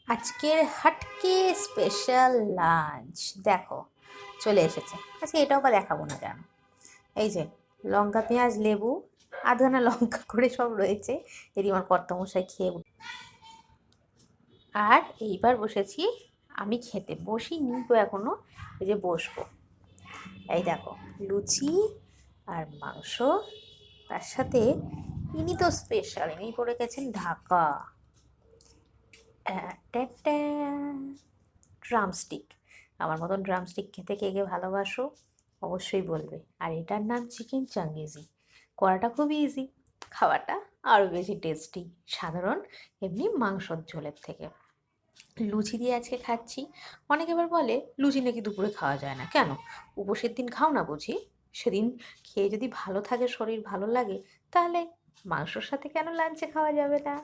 আজকের হাটকে special lunch দেখো চলে এসেছে। আজকে এটাও বা দেখাবো না কেন? এই যে লঙ্কা, পেঁয়াজ, লেবু, আধখানা লঙ্কা করে সব রয়েছে। এটি আমার কর্তামশাই খেয়ে আর এইবার বসেছি আমি খেতে। বসিনি তো এখনো, এই যে বসবো। এই দেখো লুচি আর মাংস, তার সাথে ইনি তো স্পেশাল, ইনি পড়ে গেছেন ঢাকা ড্রামস্টিক। আমার মতন ড্রামস্টিক খেতে কে কে ভালোবাসো অবশ্যই বলবে। আর এটার নাম চিকেন চাঙ্গেজি। করাটা খুবই ইজি, খাওয়াটা আরও বেশি টেস্টি, সাধারণ এমনি মাংসর ঝোলের থেকে। লুচি দিয়ে আজকে খাচ্ছি। অনেকে এবার বলে লুচি নাকি দুপুরে খাওয়া যায় না, কেন? উপোসের দিন খাও না বুঝি? সেদিন খেয়ে যদি ভালো থাকে, শরীর ভালো লাগে, তাহলে মাংসর সাথে কেন লাঞ্চে খাওয়া যাবে না?